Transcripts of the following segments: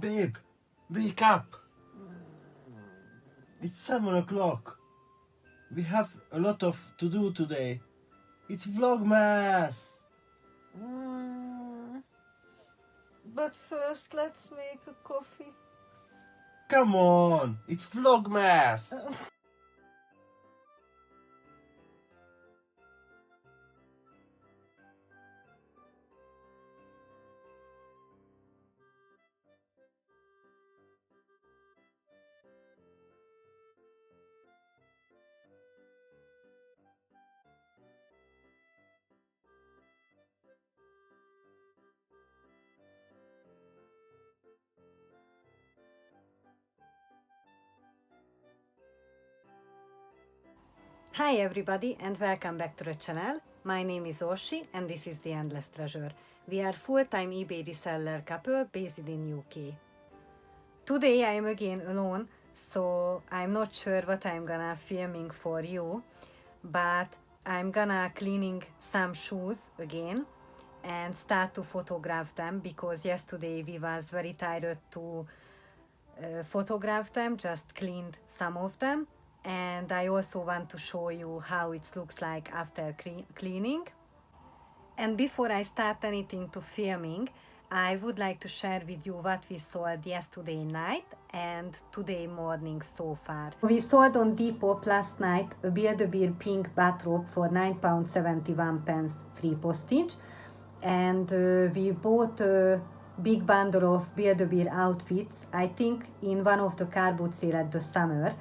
Babe, wake up! It's 7 o'clock. We have a lot of to do today. It's Vlogmas! But first, let's make a coffee. Come on, it's Vlogmas! Hi everybody and welcome back to the channel. My name is Orsi and this is The Endless Treasure. We are full-time eBay reseller couple based in UK. Today I am again alone, so I'm not sure what I'm gonna filming for you, but I'm gonna cleaning some shoes again and start to photograph them because yesterday we was very tired to photograph them, just cleaned some of them. And I also want to show you how it looks like after cleaning. And before I start anything to filming, I would like to share with you what we sold yesterday night and today morning so far. We sold on Depop last night a Build-A-Bear pink bathrobe for £9.71 free postage, and we bought a big bundle of Build-A-Bear outfits, I think in one of the carboot sale at the summer,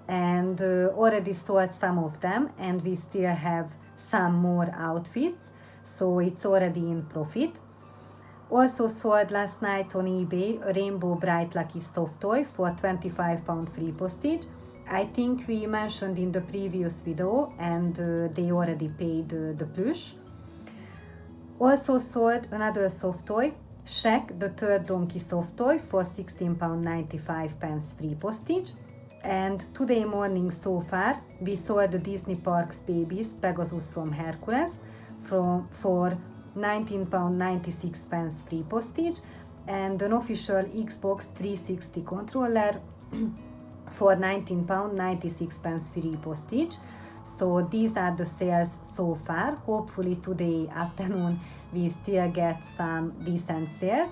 and already sold some of them, and we still have some more outfits, so it's already in profit. Also sold last night on eBay a Rainbow Bright Lucky soft toy for £25 free postage. I think we mentioned in the previous video, and they already paid the plush. Also sold another soft toy, Shrek the Third Donkey soft toy for £16.95 free postage. And today morning so far we sold the Disney Parks Babies Pegasus from Hercules for £19.96 free postage, and an official Xbox 360 controller for £19.96 free postage. So these are the sales so far. Hopefully today afternoon we still get some decent sales.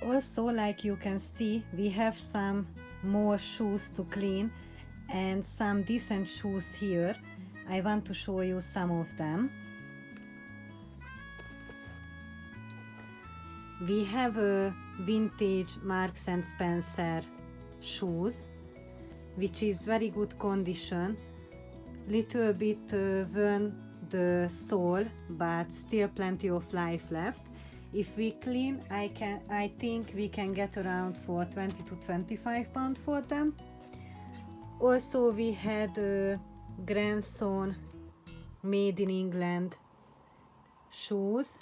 Also, like you can see, we have some more shoes to clean and some decent shoes here. I want to show you some of them. We have a vintage Marks and Spencer shoes, which is very good condition. Little bit worn the sole, but still plenty of life left. If we clean, I think we can get around for 20 to 25 pounds for them. Also we had grandson made in England shoes.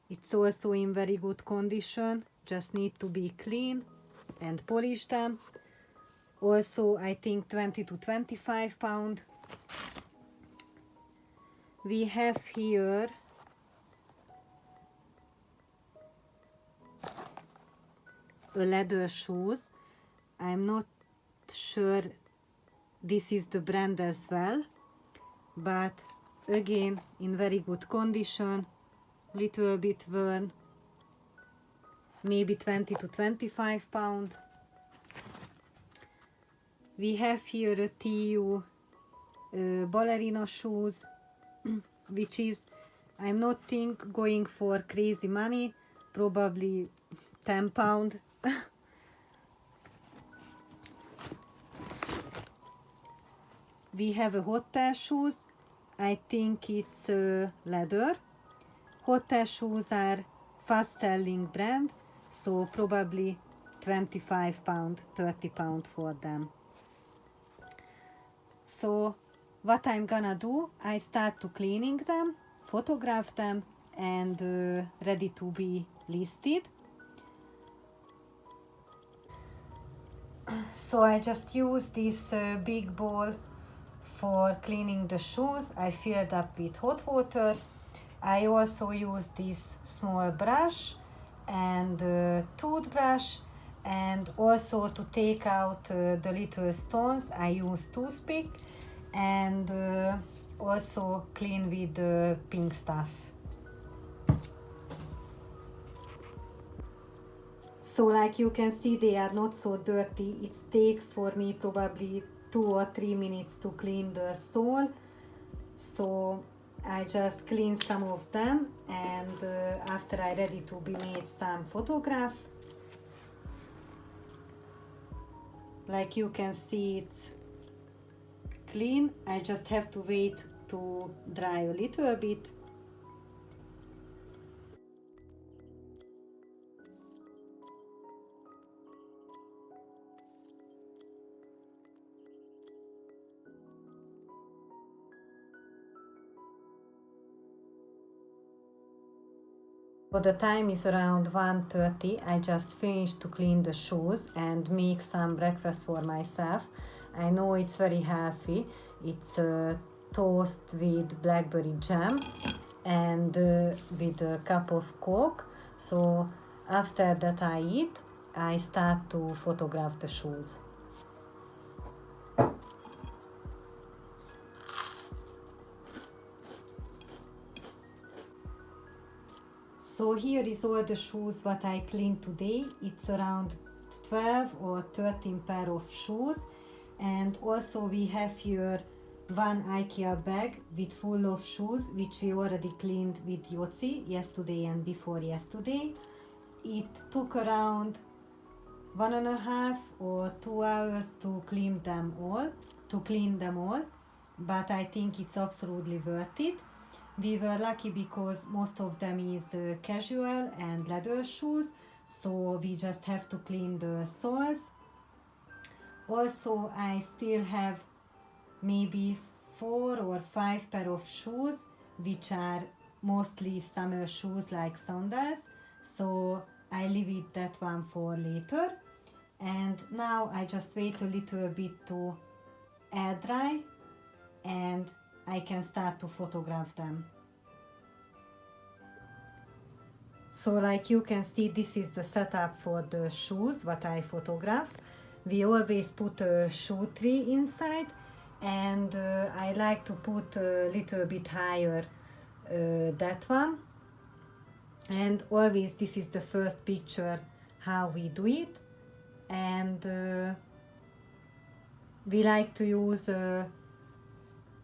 It's also in very good condition, just need to be clean and polish them. Also I think 20 to 25 pounds. We have here a leather shoes. I'm not sure this is the brand as well, but again in very good condition, little bit worn, maybe 20 to 25 pounds. We have here a TU ballerina shoes, which is, I'm not going for crazy money, probably 10 pounds. We have a hotel shoes. I think it's leather. Hotel shoes are fast selling brand, so probably 25 pound, 30 pound for them. So what I'm gonna do, I start to cleaning them, photograph them, and ready to be listed. So I just use this big bowl for cleaning the shoes. I filled up with hot water. I also use this small brush and toothbrush, and also to take out the little stones I use toothpick, and also clean with the pink stuff. So like you can see, they are not so dirty. It takes for me probably 2 or 3 minutes to clean the sole. So I just clean some of them, and after I ready to be made some photograph. Like you can see, it's clean. I just have to wait to dry a little bit. So the time is around 1:30. I just finished to clean the shoes and make some breakfast for myself. I know it's very healthy. It's toast with blackberry jam and with a cup of Coke. So after that I eat, I start to photograph the shoes. So here is all the shoes what I cleaned today. It's around 12 or 13 pair of shoes, and also we have here one IKEA bag with full of shoes which we already cleaned with Yotzi yesterday and before yesterday. It took around 1.5 or 2 hours to clean them all, but I think it's absolutely worth it. We were lucky because most of them is casual and leather shoes, so we just have to clean the soles. Also, I still have maybe 4 or 5 pair of shoes which are mostly summer shoes like sandals, so I leave it that one for later. And now I just wait a little bit to air dry, and I can start to photograph them. So like you can see, this is the setup for the shoes what I photograph. We always put a shoe tree inside, and I like to put a little bit higher that one. And always this is the first picture how we do it. And we like to use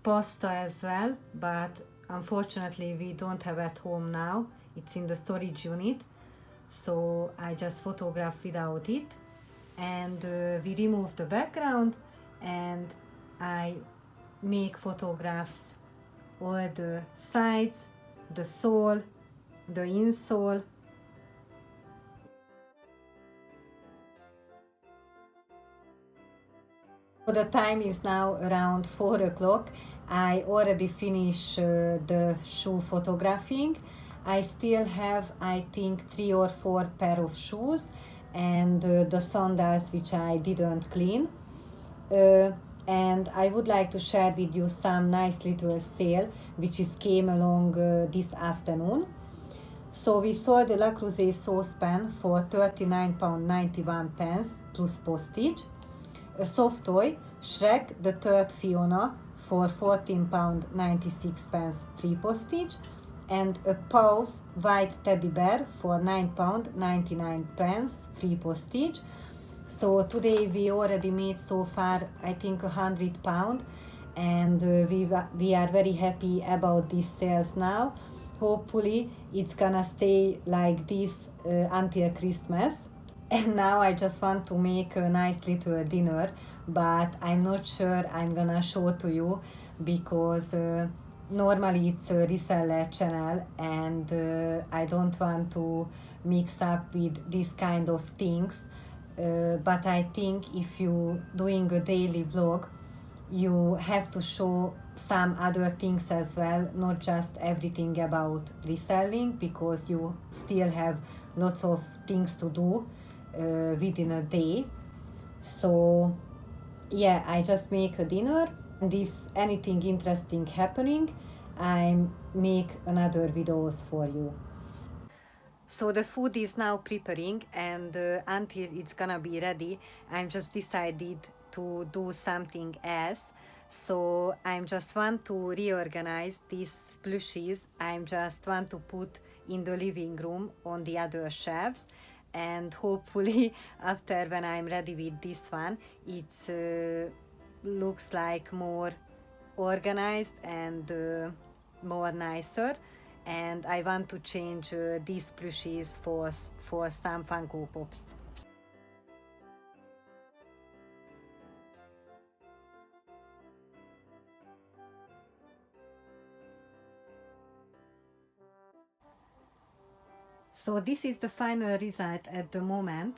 pasta as well, but unfortunately we don't have at home now. It's in the storage unit, so I just photograph without it. And we remove the background, and I make photographs all the sides, the sole, the insole. So the time is now around 4 o'clock. I already finished the shoe photographing. I still have, I think, 3 or 4 pair of shoes and the sandals which I didn't clean. And I would like to share with you some nice little sale which is came along this afternoon. So we sold the Le Creuset saucepan for £39.91 plus postage. A soft toy, Shrek the Third Fiona, for £14.96 free postage, and a Paws white teddy bear for £9.99 free postage. So today we already made so far, I think, £100, and we are very happy about these sales now. Hopefully it's gonna stay like this until Christmas. And now I just want to make a nice little dinner, but I'm not sure I'm gonna show to you because normally it's a reseller channel, and I don't want to mix up with this kind of things. But I think if you doing a daily vlog, you have to show some other things as well, not just everything about reselling, because you still have lots of things to do within a day. So yeah, I just make a dinner, and if anything interesting happening, I'm make another videos for you. So the food is now preparing, and until it's gonna be ready, I'm just decided to do something else. So I'm just want to reorganize these plushies. I'm just want to put in the living room on the other shelves, and hopefully after when I'm ready with this one, it's looks like more organized and more nicer. And I want to change these plushies for some Funko Pops. So this is the final result at the moment.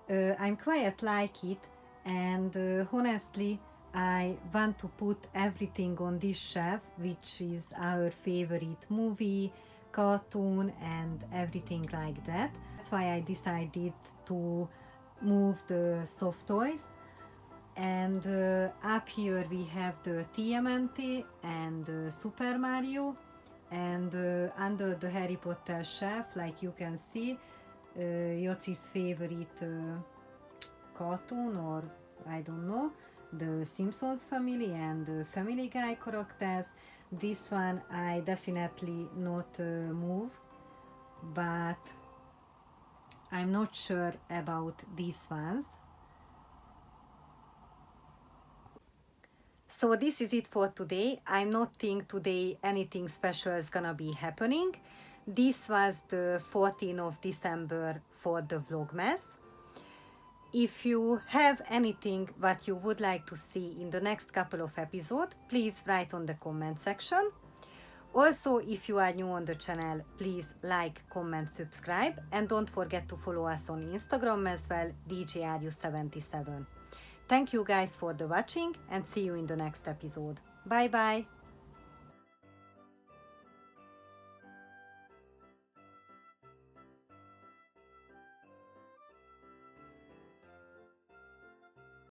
I'm quite like it, and honestly I want to put everything on this shelf, which is our favorite movie, cartoon and everything like that. That's why I decided to move the soft toys. And up here we have the TMNT and Super Mario, and under the Harry Potter shelf, like you can see, Yotsi's favorite cartoon, or I don't know, the Simpsons family and Family Guy characters. This one I definitely not move, but I'm not sure about these ones. So this is it for today. I'm not think today anything special is gonna be happening. This was the 14th of December for the Vlogmas. If you have anything what you would like to see in the next couple of episodes, please write on the comment section. Also, if you are new on the channel, please like, comment, subscribe, and don't forget to follow us on Instagram as well, DJRU77. Thank you guys for the watching, and see you in the next episode. Bye bye!